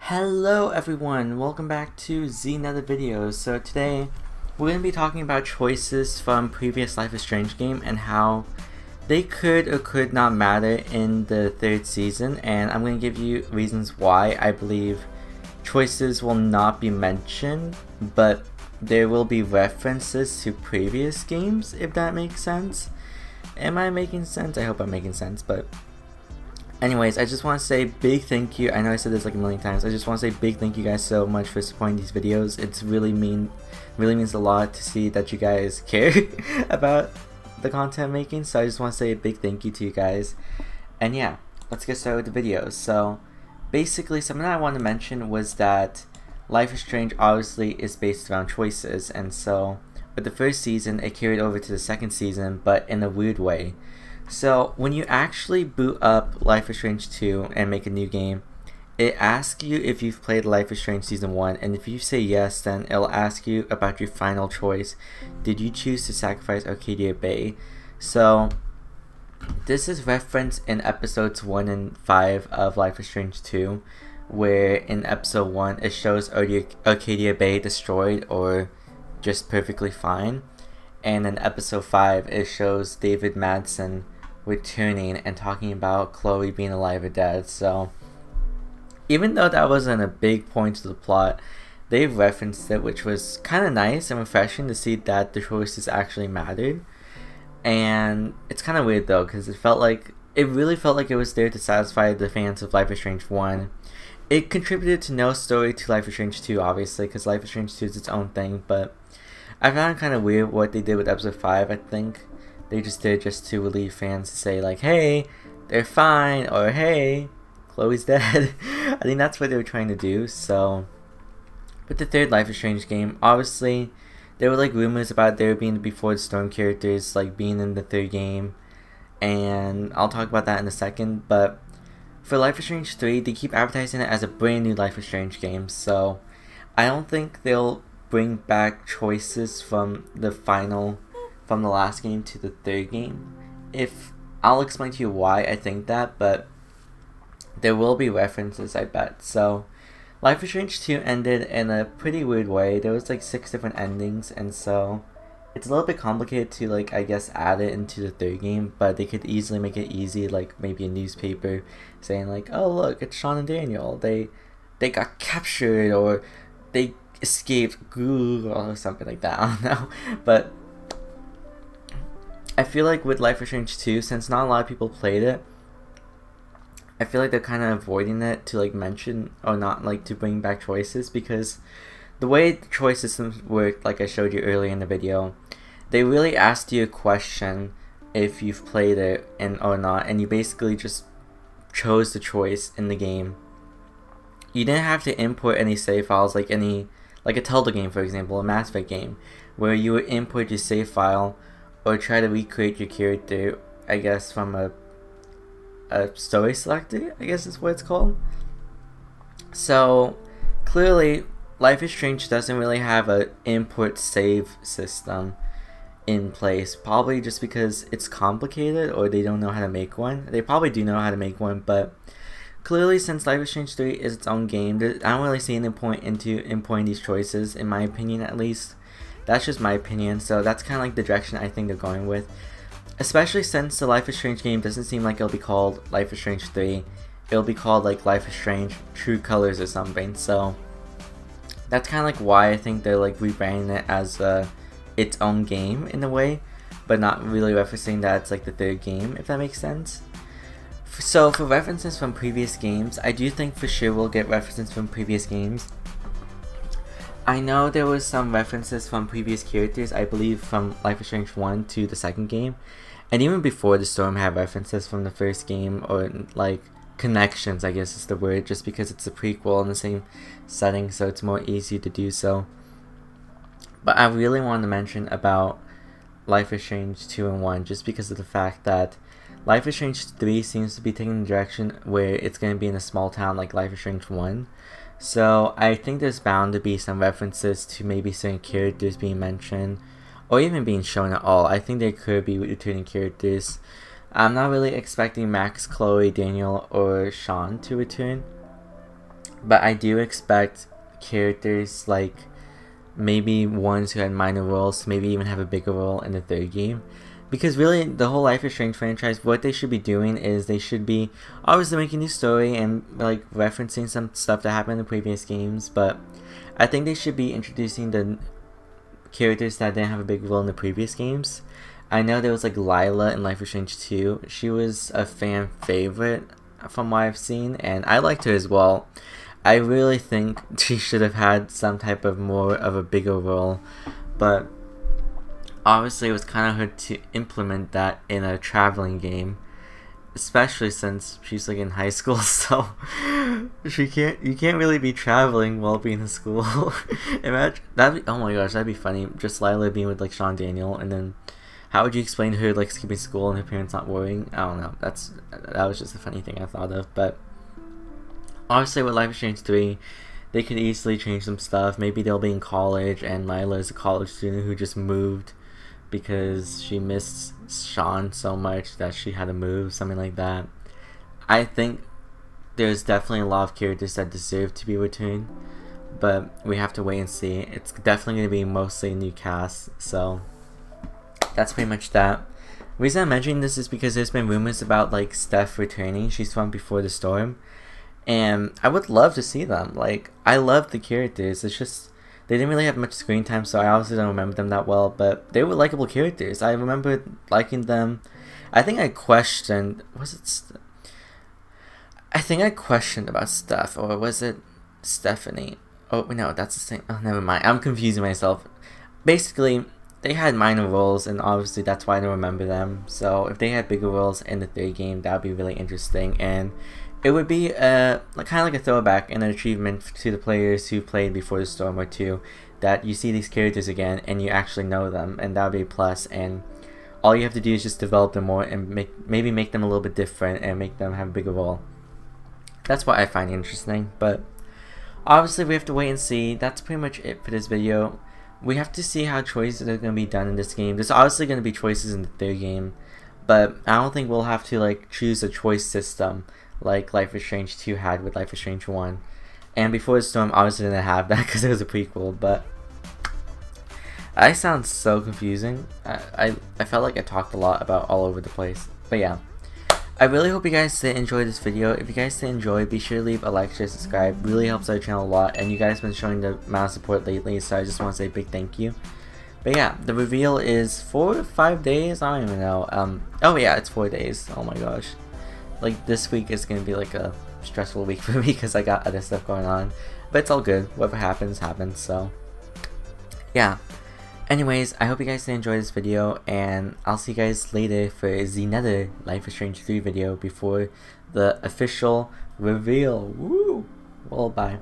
Hello everyone, welcome back to another video. So today we're going to be talking about choices from previous Life is Strange game and how they could or could not matter in the third season, and I'm going to give you reasons why I believe choices will not be mentioned, but there will be references to previous games, if that makes sense. Am I making sense? I hope I'm making sense, but anyways, I just want to say big thank you. I know I said this like a million times. I just want to say big thank you guys so much for supporting these videos. It's really means a lot to see that you guys care about the content I'm making. So I just want to say a big thank you to you guys. And yeah, let's get started with the video. So basically, something I want to mention was that Life is Strange obviously is based around choices, and so with the first season it carried over to the second season, but in a weird way. So when you actually boot up Life is Strange 2 and make a new game, it asks you if you've played Life is Strange Season 1, and if you say yes, then it'll ask you about your final choice. Did you choose to sacrifice Arcadia Bay? So this is referenced in episodes 1 and 5 of Life is Strange 2, where in episode 1 it shows Arcadia Bay destroyed or just perfectly fine, and in episode 5 it shows David Madsen returning and talking about Chloe being alive or dead. So even though that wasn't a big point to the plot, they referenced it, which was kind of nice and refreshing to see that the choices actually mattered. And it's kind of weird though, because it really felt like it was there to satisfy the fans of Life is Strange 1. It contributed to no story to Life is Strange 2, obviously, because Life is Strange 2 is its own thing, but I found it kind of weird what they did with episode 5. I think they just did just to relieve fans to say like, hey, they're fine, or hey, Chloe's dead. I think that's what they were trying to do. So with the third Life is Strange game, obviously there were like rumors about there being the Before the Storm characters like being in the third game, and I'll talk about that in a second. But for Life is Strange 3, they keep advertising it as a brand new Life is Strange game, so I don't think they'll bring back choices from the last game to the third game. I'll explain to you why I think that, but there will be references, I bet. So Life is Strange 2 ended in a pretty weird way. There was like 6 different endings, and so it's a little bit complicated to like, I guess, add it into the third game, but they could easily make it easy, like maybe a newspaper saying like, oh look, it's Sean and Daniel, they got captured, or they escaped or something like that. I don't know, but I feel like with Life is Strange 2, since not a lot of people played it, I feel like they're kind of avoiding it to like mention or not like to bring back choices, because the way the choice systems work, like I showed you earlier in the video, they really asked you a question if you've played it or not, and you basically just chose the choice in the game. You didn't have to import any save files like a Zelda game, for example, a Mass Effect game, where you would import your save file or try to recreate your character, I guess, from a story selector, I guess is what it's called. So clearly Life is Strange doesn't really have an import save system in place, probably just because it's complicated or they don't know how to make one. They probably do know how to make one, but clearly, since Life is Strange 3 is its own game, I don't really see any point into importing these choices, in my opinion at least. That's just my opinion, so that's kind of like the direction I think they're going with. Especially since the Life is Strange game doesn't seem like it'll be called Life is Strange 3. It'll be called like Life is Strange True Colors or something, so that's kind of like why I think they're like rebranding it as its own game in a way, but not really referencing that it's like the third game, if that makes sense. So for references from previous games, I do think for sure we'll get references from previous games. I know there was some references from previous characters, I believe from Life is Strange 1 to the second game, and even before the Storm had references from the first game, or like connections, I guess is the word, just because it's a prequel in the same setting, so it's more easy to do so. But I really wanted to mention about Life is Strange 2 and 1, just because of the fact that Life is Strange 3 seems to be taking the direction where it's going to be in a small town like Life is Strange 1. So I think there's bound to be some references to maybe certain characters being mentioned, or even being shown at all. I think there could be returning characters. I'm not really expecting Max, Chloe, Daniel, or Sean to return. but I do expect characters like maybe ones who had minor roles to maybe even have a bigger role in the third game. Because really, the whole Life is Strange franchise, what they should be doing is they should be obviously making a new story and like referencing some stuff that happened in the previous games, but I think they should be introducing the characters that didn't have a big role in the previous games. I know there was like Lila in Life is Strange 2. She was a fan favorite from what I've seen, and I liked her as well. I really think she should have had some type of more of a bigger role, but obviously it was kind of hard to implement that in a traveling game, especially since she's like in high school, so you can't really be traveling while being in school. Imagine that'd be, oh my gosh, that'd be funny. Just Lila being with like Sean Daniel, and then how would you explain her like skipping school and her parents not worrying? I don't know. That was just a funny thing I thought of. But obviously with Life is Strange 3, they could easily change some stuff. Maybe they'll be in college and Lila is a college student who just moved because she missed Sean so much that she had to move, something like that. I think there's definitely a lot of characters that deserve to be returned, but we have to wait and see. It's definitely going to be mostly a new cast, so that's pretty much that. The reason I'm mentioning this is because there's been rumors about like Steph returning. She's from Before the Storm, and I would love to see them. Like, I love the characters. It's just they didn't really have much screen time, so I obviously don't remember them that well, but they were likable characters. I remember liking them. I think I questioned, I think I questioned about Steph, or was it Stephanie? Oh, no, that's the same. Oh, never mind. I'm confusing myself. Basically, they had minor roles, and obviously that's why I don't remember them. So if they had bigger roles in the third game, that would be really interesting, and it would be kind of like a throwback and an achievement to the players who played Before the Storm or 2, that you see these characters again and you actually know them, and that would be a plus. And all you have to do is just develop them more and maybe make them a little bit different and make them have a bigger role. That's what I find interesting, but obviously we have to wait and see. That's pretty much it for this video. We have to see how choices are going to be done in this game. There's obviously going to be choices in the third game, but I don't think we'll have to like choose a choice system like Life is Strange 2 had with Life is Strange 1. And Before the Storm obviously didn't have that because it was a prequel, but I sound so confusing. I felt like I talked a lot about all over the place. But yeah, I really hope you guys did enjoy this video. If you guys did enjoy, be sure to leave a like, share, subscribe. It really helps our channel a lot, and you guys have been showing the amount of support lately, so I just want to say a big thank you. But yeah, the reveal is 4 to 5 days, I don't even know. Oh yeah, it's 4 days. Oh my gosh. Like, this week is going to be like a stressful week for me because I got other stuff going on. But it's all good. Whatever happens, happens. So, yeah. Anyways, I hope you guys did enjoy this video, and I'll see you guys later for another Life is Strange 3 video before the official reveal. Woo! Well, bye.